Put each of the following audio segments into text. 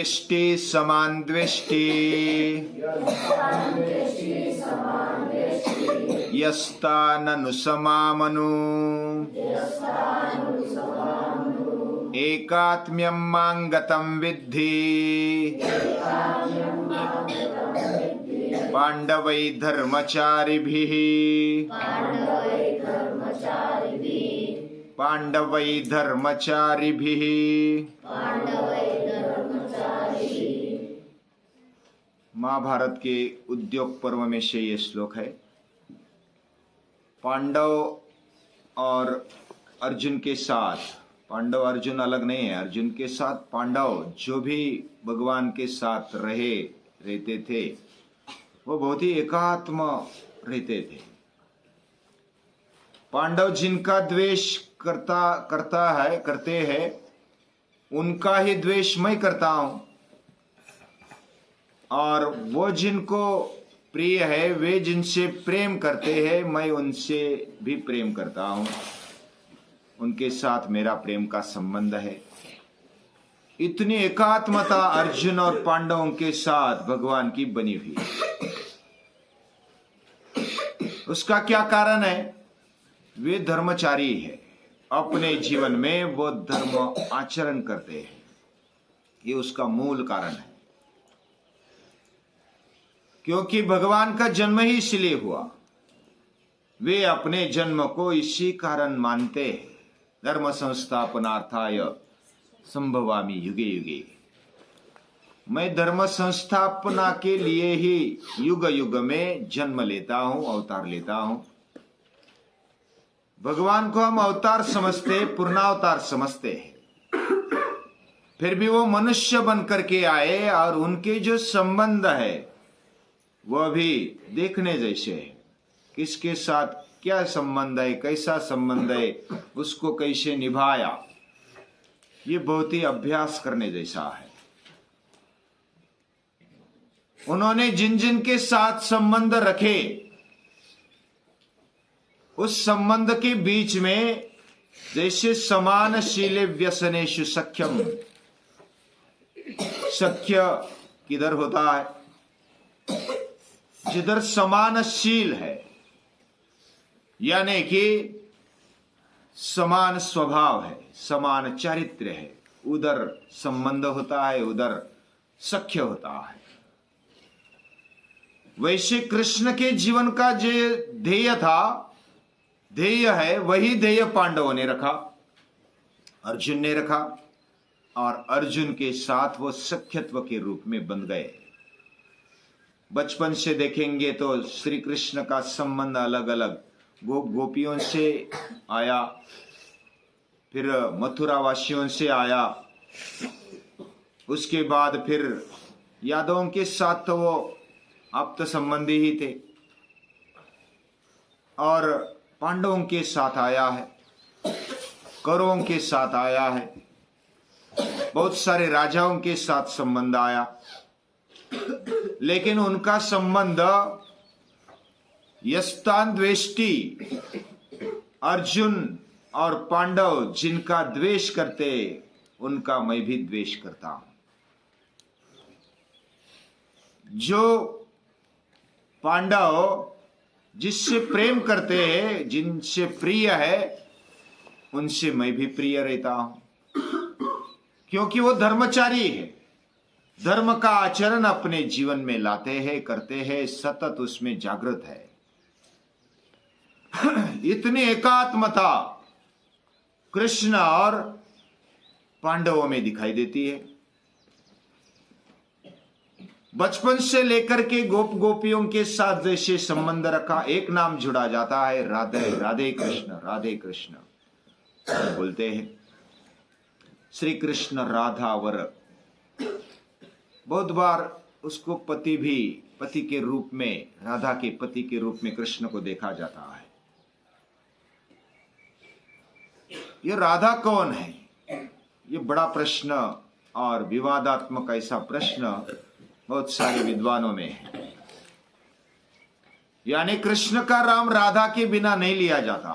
द्वेष्टि समान द्वेष्टि यस्ताननु समामनु एकात्म्यं मां गतं विद्धि पांडवै धर्मचारिभिः पांडवै धर्मचारिभिः। महाभारत के उद्योग पर्व में से ये श्लोक है। पांडव और अर्जुन के साथ, पांडव अर्जुन अलग नहीं है, अर्जुन के साथ पांडव जो भी भगवान के साथ रहते थे वो बहुत ही एकात्म रहते थे। पांडव जिनका द्वेष करते हैं उनका ही द्वेष मैं करता हूं, और वो जिनको प्रिय है वे जिनसे प्रेम करते हैं मैं उनसे भी प्रेम करता हूं। उनके साथ मेरा प्रेम का संबंध है। इतनी एकात्मता अर्जुन और पांडवों के साथ भगवान की बनी हुई है। उसका क्या कारण है? वे धर्मचारी है, अपने जीवन में वो धर्म आचरण करते हैं, ये उसका मूल कारण है। क्योंकि भगवान का जन्म ही इसलिए हुआ, वे अपने जन्म को इसी कारण मानते हैं। धर्म संस्थापनार्थाय संभवामि युगे युगे। मैं धर्म संस्थापना के लिए ही युग युग में जन्म लेता हूं, अवतार लेता हूं। भगवान को हम अवतार समझते, पूर्णावतार समझते हैं, फिर भी वो मनुष्य बन करके आए और उनके जो संबंध है वह भी देखने जैसे है। किसके साथ क्या संबंध है, कैसा संबंध है, उसको कैसे निभाया, ये बहुत ही अभ्यास करने जैसा है। उन्होंने जिन जिन के साथ संबंध रखे उस संबंध के बीच में जैसे समानशीले व्यसनेषु सख्यम, सख्य किधर होता है? जिधर समानशील है, यानी कि समान स्वभाव है, समान चरित्र है, उधर संबंध होता है, उधर सख्य होता है। वैसे कृष्ण के जीवन का जो ध्येय था, ध्येय है, वही ध्येय पांडवों ने रखा, अर्जुन ने रखा, और अर्जुन के साथ वो सख्यत्व के रूप में बन गए। बचपन से देखेंगे तो श्री कृष्ण का संबंध अलग अलग गोपियों से आया, फिर मथुरा वासियों से आया, उसके बाद फिर यादवों के साथ तो वो आप्त संबंधी ही थे, और पांडवों के साथ आया है, कौरवों के साथ आया है, बहुत सारे राजाओं के साथ संबंध आया। लेकिन उनका संबंध यस्तान द्वेष्टि, अर्जुन और पांडव जिनका द्वेष करते उनका मैं भी द्वेष करता हूं। जो पांडव जिससे प्रेम करते हैं, जिनसे प्रिय है, उनसे मैं भी प्रिय रहता हूं, क्योंकि वो धर्मचारी है। धर्म का आचरण अपने जीवन में लाते हैं, करते हैं, सतत उसमें जागृत है। इतनी एकात्मता कृष्ण और पांडवों में दिखाई देती है। बचपन से लेकर के गोपियों के साथ जैसे संबंध रखा, एक नाम जुड़ा जाता है, राधे राधे कृष्ण, राधे कृष्ण बोलते हैं। श्री कृष्ण राधावर, बहुत बार उसको पति के रूप में, राधा के पति के रूप में कृष्ण को देखा जाता है। ये राधा कौन है? ये बड़ा प्रश्न और विवादात्मक ऐसा प्रश्न बहुत सारे विद्वानों में है। यानी कृष्ण का राम राधा के बिना नहीं लिया जाता,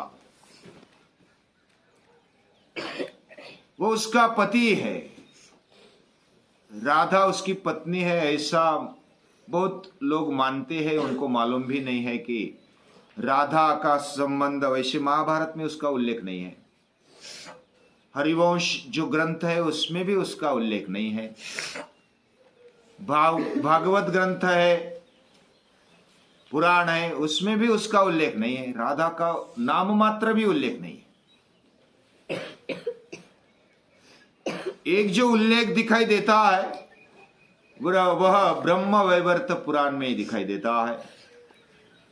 वो उसका पति है। राधा उसकी पत्नी है ऐसा बहुत लोग मानते हैं, उनको मालूम भी नहीं है कि राधा का संबंध, वैसे महाभारत में उसका उल्लेख नहीं है, हरिवंश जो ग्रंथ है उसमें भी उसका उल्लेख नहीं है, भागवत ग्रंथ है, पुराण है, उसमें भी उसका उल्लेख नहीं है, राधा का नाम मात्र भी उल्लेख नहीं है। एक जो उल्लेख दिखाई देता है वह ब्रह्म वैवर्त पुराण में ही दिखाई देता है,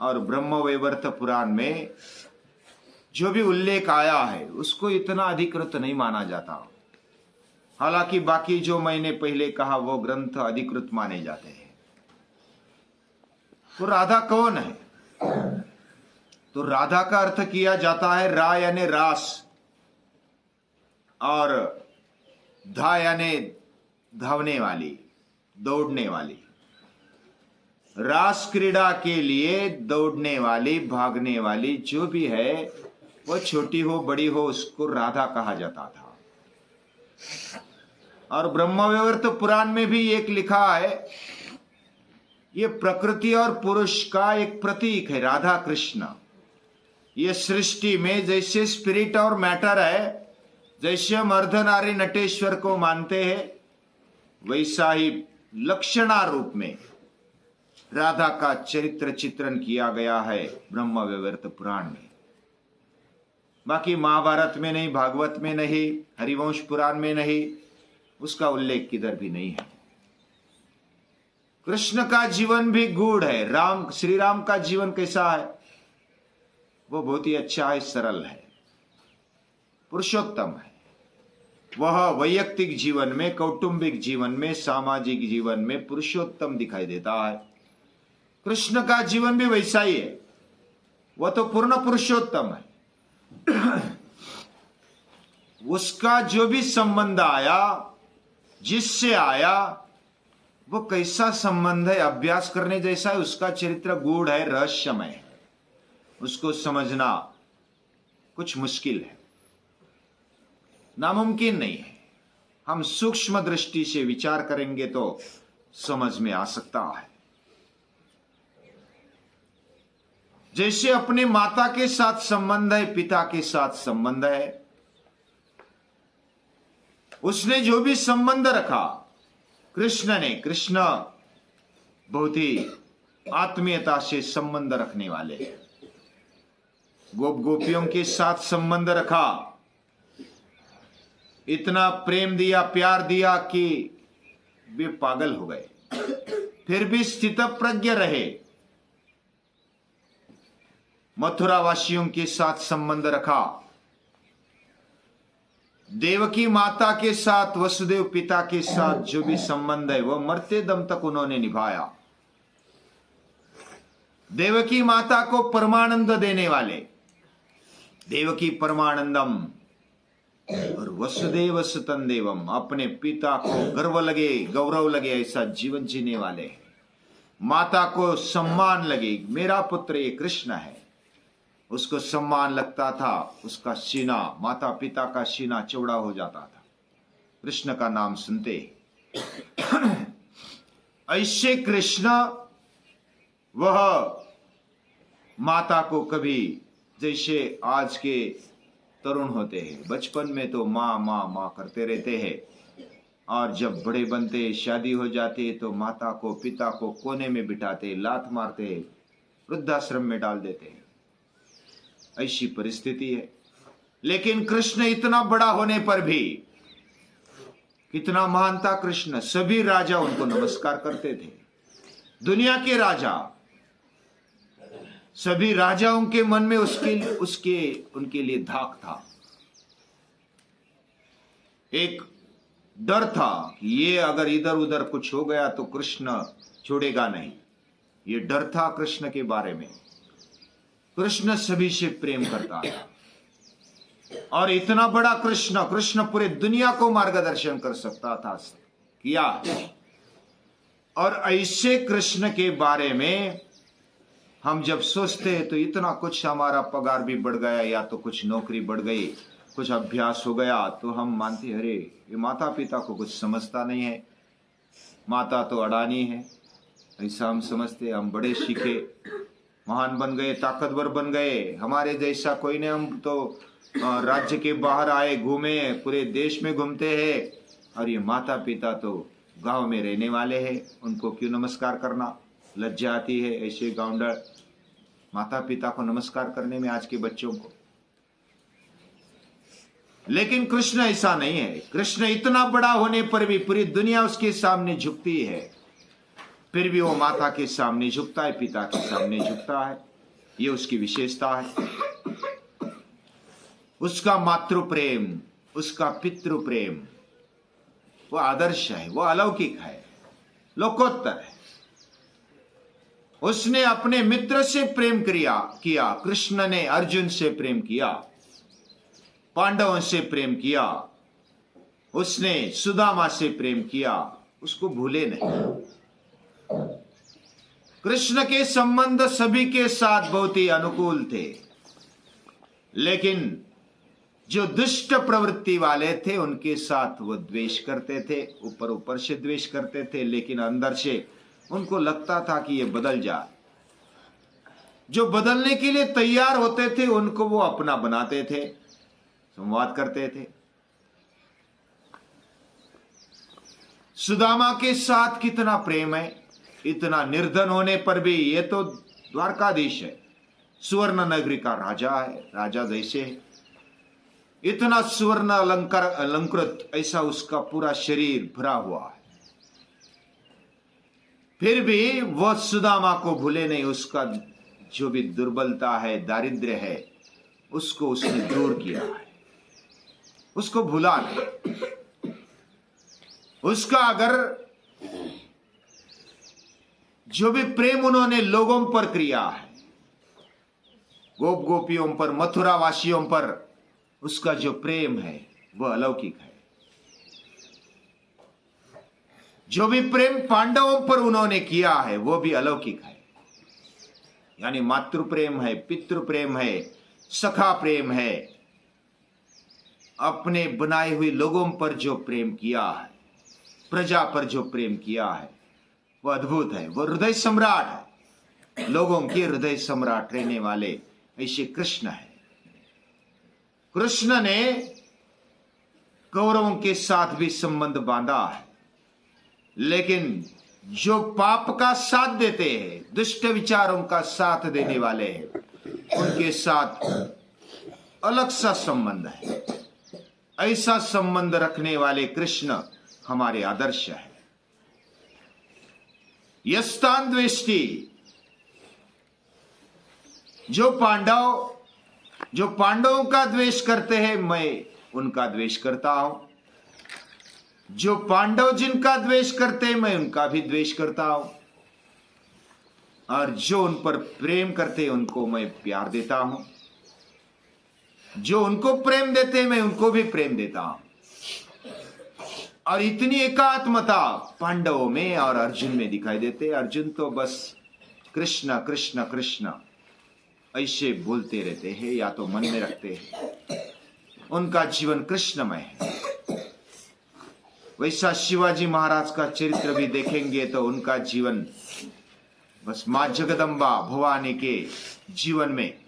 और ब्रह्म वैवर्त पुराण में जो भी उल्लेख आया है उसको इतना अधिकृत नहीं माना जाता। हालांकि बाकी जो मैंने पहले कहा वो ग्रंथ अधिकृत माने जाते हैं। तो राधा कौन है? तो राधा का अर्थ किया जाता है रा यानी रास, और धा यानी धावने वाली, दौड़ने वाली। रास क्रीड़ा के लिए दौड़ने वाली, भागने वाली जो भी है, वो छोटी हो बड़ी हो उसको राधा कहा जाता था। और ब्रह्मवैवर्त पुराण में भी एक लिखा है, ये प्रकृति और पुरुष का एक प्रतीक है राधा कृष्ण। ये सृष्टि में जैसे स्पिरिट और मैटर है, जैसे हम अर्धनारी नटेश्वर को मानते हैं, वैसा ही लक्षणा रूप में राधा का चरित्र चित्रण किया गया है ब्रह्मवैवर्त पुराण में। बाकी महाभारत में नहीं, भागवत में नहीं, हरिवंश पुराण में नहीं, उसका उल्लेख किधर भी नहीं है। कृष्ण का जीवन भी गूढ़ है। श्री राम का जीवन कैसा है? वो बहुत ही अच्छा है, सरल है, पुरुषोत्तम है। वह वैयक्तिक जीवन में, कौटुंबिक जीवन में, सामाजिक जीवन में पुरुषोत्तम दिखाई देता है। कृष्ण का जीवन भी वैसा ही है, वह तो पूर्ण पुरुषोत्तम है। उसका जो भी संबंध आया, जिससे आया, वो कैसा संबंध है, अभ्यास करने जैसा है। उसका चरित्र गूढ़ है, रहस्यमय है, उसको समझना कुछ मुश्किल है, नामुमकिन नहीं है। हम सूक्ष्म दृष्टि से विचार करेंगे तो समझ में आ सकता है। जैसे अपने माता के साथ संबंध है, पिता के साथ संबंध है, उसने जो भी संबंध रखा कृष्ण बहुत ही आत्मीयता से संबंध रखने वाले। गोपियों के साथ संबंध रखा, इतना प्रेम दिया, प्यार दिया कि वे पागल हो गए, फिर भी स्थित प्रज्ञ रहे। मथुरा वासियों के साथ संबंध रखा, देवकी माता के साथ, वसुदेव पिता के साथ जो भी संबंध है वो मरते दम तक उन्होंने निभाया। देवकी माता को परमानंद देने वाले, देवकी परमानंदम, और वसुदेव सुतन देवम, अपने पिता को गर्व लगे, गौरव लगे ऐसा जीवन जीने वाले, माता को सम्मान लगे, मेरा पुत्र ये कृष्ण है, उसको सम्मान लगता था, उसका सीना, माता पिता का सीना चौड़ा हो जाता था कृष्ण का नाम सुनते। ऐसे कृष्ण वह माता को कभी, जैसे आज के तरुण होते हैं, बचपन में तो माँ माँ माँ करते रहते हैं, और जब बड़े बनते, शादी हो जाती तो माता को, पिता को कोने में बिठाते, लात मारते, वृद्धाश्रम में डाल देते हैं। ऐसी परिस्थिति है। लेकिन कृष्ण इतना बड़ा होने पर भी, कितना महान था कृष्ण, सभी राजा उनको नमस्कार करते थे। दुनिया के राजा, सभी राजाओं के मन में उनके लिए धाक था, एक डर था कि ये अगर इधर उधर कुछ हो गया तो कृष्ण छोड़ेगा नहीं। ये डर था कृष्ण के बारे में। कृष्ण सभी से प्रेम करता था, और इतना बड़ा कृष्ण पूरे दुनिया को मार्गदर्शन कर सकता था, किया। और ऐसे कृष्ण के बारे में हम जब सोचते हैं तो इतना कुछ, हमारा पगार भी बढ़ गया, या तो कुछ नौकरी बढ़ गई, कुछ अभ्यास हो गया, तो हम मानते, अरे ये माता पिता को कुछ समझता नहीं है, माता तो अडानी है, ऐसा हम समझते। हम बड़े सीखे, महान बन गए, ताकतवर बन गए, हमारे जैसा कोई नहीं। हम तो राज्य के बाहर आए, घूमे, पूरे देश में घूमते हैं, और ये माता पिता तो गांव में रहने वाले हैं, उनको क्यों नमस्कार करना? लज्जा आती है ऐसे गांवडर माता पिता को नमस्कार करने में, आज के बच्चों को। लेकिन कृष्ण ऐसा नहीं है। कृष्ण इतना बड़ा होने पर भी पूरी दुनिया उसके सामने झुकती है, फिर भी वो माता के सामने झुकता है, पिता के सामने झुकता है। ये उसकी विशेषता है। उसका मातृ प्रेम, उसका पितृ प्रेम, वो आदर्श है, वो अलौकिक है, लोकोत्तर है। उसने अपने मित्र से प्रेम किया। कृष्ण ने अर्जुन से प्रेम किया, पांडवों से प्रेम किया, उसने सुदामा से प्रेम किया, उसको भूले नहीं। कृष्ण के संबंध सभी के साथ बहुत ही अनुकूल थे, लेकिन जो दुष्ट प्रवृत्ति वाले थे उनके साथ वो द्वेष करते थे, ऊपर ऊपर से द्वेष करते थे, लेकिन अंदर से उनको लगता था कि ये बदल जाए। जो बदलने के लिए तैयार होते थे उनको वो अपना बनाते थे, संवाद करते थे। सुदामा के साथ कितना प्रेम है, इतना निर्धन होने पर भी। ये तो द्वारकाधीश है, सुवर्ण नगरी का राजा है, राजा जैसे है, इतना सुवर्ण अलंकृत, ऐसा उसका पूरा शरीर भरा हुआ है, फिर भी वह सुदामा को भूले नहीं। उसका जो भी दुर्बलता है, दारिद्र्य है, उसको उसने दूर किया है, उसको भूला नहीं। उसका अगर जो भी प्रेम उन्होंने लोगों पर किया है, गोप गोपियों पर, मथुरा वासियों पर, उसका जो प्रेम है वह अलौकिक है। जो भी प्रेम पांडवों पर उन्होंने किया है वो भी अलौकिक है। यानी मातृ प्रेम है, पितृ प्रेम है, सखा प्रेम है। अपने बनाए हुए लोगों पर जो प्रेम किया है, प्रजा पर जो प्रेम किया है, वो अद्भुत है, वो हृदय सम्राट है। लोगों के हृदय सम्राट रहने वाले ऐसे कृष्ण है। कृष्ण ने कौरवों के साथ भी संबंध बांधा है, लेकिन जो पाप का साथ देते हैं, दुष्ट विचारों का साथ देने वाले हैं, उनके साथ अलग सा संबंध है। ऐसा संबंध रखने वाले कृष्ण हमारे आदर्श है। यस्तान द्वेष्टि, जो पांडवों का द्वेष करते हैं, मैं उनका द्वेष करता हूं। जो पांडव जिनका द्वेष करते हैं, मैं उनका भी द्वेष करता हूं। और जो उन पर प्रेम करते हैं, उनको मैं प्यार देता हूं। जो उनको प्रेम देते हैं, मैं उनको भी प्रेम देता हूं। और इतनी एकात्मता पांडवों में और अर्जुन में दिखाई देते। अर्जुन तो बस कृष्ण कृष्ण कृष्ण ऐसे बोलते रहते हैं, या तो मन में रखते हैं। उनका जीवन कृष्णमय है। वैसा शिवाजी महाराज का चरित्र भी देखेंगे तो उनका जीवन बस मां जगदम्बा भवानी के जीवन में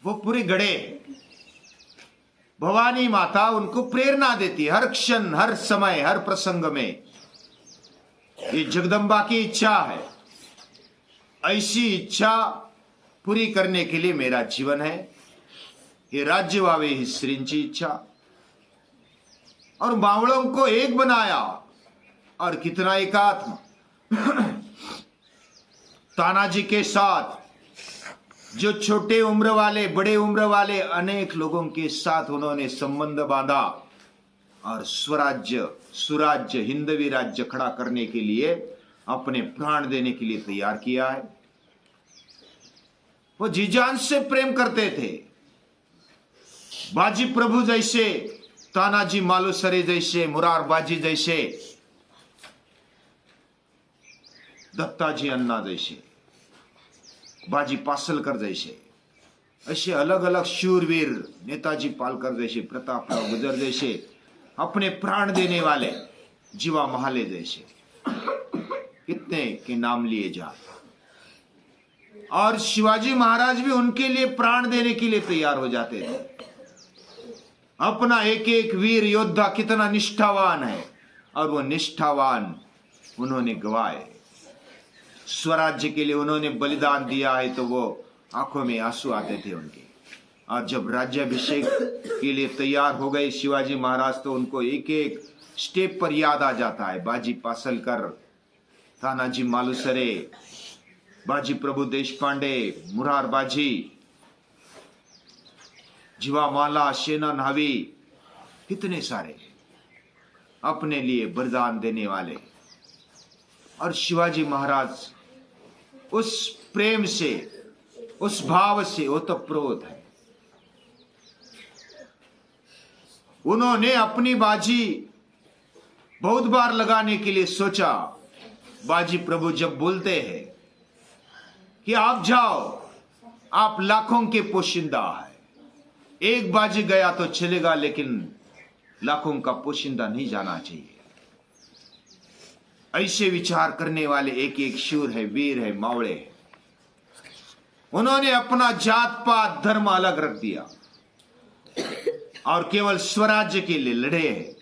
वो पूरे गड़े। भवानी माता उनको प्रेरणा देती है, हर क्षण, हर समय, हर प्रसंग में। ये जगदम्बा की इच्छा है, ऐसी इच्छा पूरी करने के लिए मेरा जीवन है। ये राज्य वावे ही श्रींची इच्छा। और बावड़ों को एक बनाया, और कितना एकात्म। तानाजी के साथ जो छोटे उम्र वाले, बड़े उम्र वाले अनेक लोगों के साथ उन्होंने संबंध बांधा, और स्वराज्य, सुराज्य, हिंदवी राज्य खड़ा करने के लिए अपने प्राण देने के लिए तैयार किया है। वो जी जान से प्रेम करते थे। बाजी प्रभु जैसे, तानाजी मालुसरे जैसे, मुरार बाजी जैसे, दत्ताजी अन्ना जैसे, बाजी पासलकर जैसे, ऐसे अलग अलग शूरवीर, नेताजी पालकर जैसे, प्रतापराव गुजर जैसे अपने प्राण देने वाले जीवा महाले जैसे कितने के नाम लिए जाए। और शिवाजी महाराज भी उनके लिए प्राण देने के लिए तैयार हो जाते थे। अपना एक एक वीर योद्धा कितना निष्ठावान है, और वो निष्ठावान उन्होंने गवाए। स्वराज्य के लिए उन्होंने बलिदान दिया है, तो वो आंखों में आंसू आते थे उनके। और जब राज्याभिषेक के लिए तैयार हो गए शिवाजी महाराज, तो उनको एक एक स्टेप पर याद आ जाता है। बाजी पासलकर, तानाजी मालुसरे, बाजी प्रभु देशपांडे, मुरार बाजी, जीवामाला, सेना नावी, कितने सारे अपने लिए बलिदान देने वाले। और शिवाजी महाराज उस प्रेम से, उस भाव से ओतप्रोत है। उन्होंने अपनी बाजी बहुत बार लगाने के लिए सोचा। बाजी प्रभु जब बोलते हैं कि आप जाओ, आप लाखों के पोशिंदा है, एक बाजी गया तो चलेगा, लेकिन लाखों का पोशिंदा नहीं जाना चाहिए। ऐसे विचार करने वाले एक एक शूर है, वीर है, मावड़े है। उन्होंने अपना जात पात धर्म अलग रख दिया और केवल स्वराज्य के लिए लड़े हैं।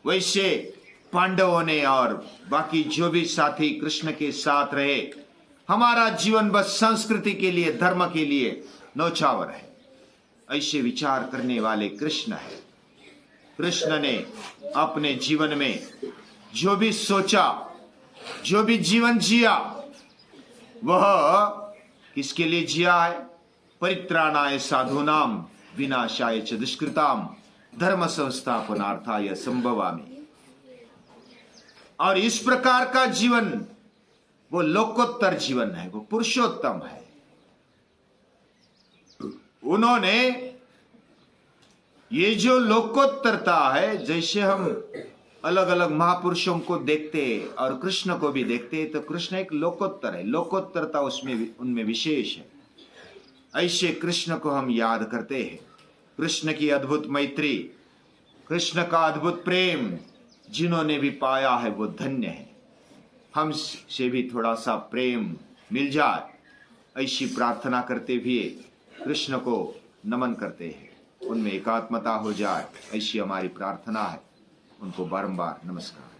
वैसे पांडवों ने और बाकी जो भी साथी कृष्ण के साथ रहे, हमारा जीवन बस संस्कृति के लिए, धर्म के लिए नौछावर है। ऐसे विचार करने वाले कृष्ण है। कृष्ण ने अपने जीवन में जो भी सोचा, जो भी जीवन जिया, वह किसके लिए जिया है? परित्राणाय साधूनाम विनाशाय च दुष्कृताम धर्म संस्थापनार्थाय संभवामि। और इस प्रकार का जीवन वो लोकोत्तर जीवन है, वो पुरुषोत्तम है। उन्होंने ये जो लोकोत्तरता है, जैसे हम अलग अलग महापुरुषों को देखते और कृष्ण को भी देखते, तो कृष्ण एक लोकोत्तर है। लोकोत्तरता उसमें, उनमें विशेष है। ऐसे कृष्ण को हम याद करते हैं। कृष्ण की अद्भुत मैत्री, कृष्ण का अद्भुत प्रेम जिन्होंने भी पाया है वो धन्य है। हम से भी थोड़ा सा प्रेम मिल जाए, ऐसी प्रार्थना करते हुए कृष्ण को नमन करते हैं। उनमें एकात्मता हो जाए, ऐसी हमारी प्रार्थना है। उनको बारंबार नमस्कार।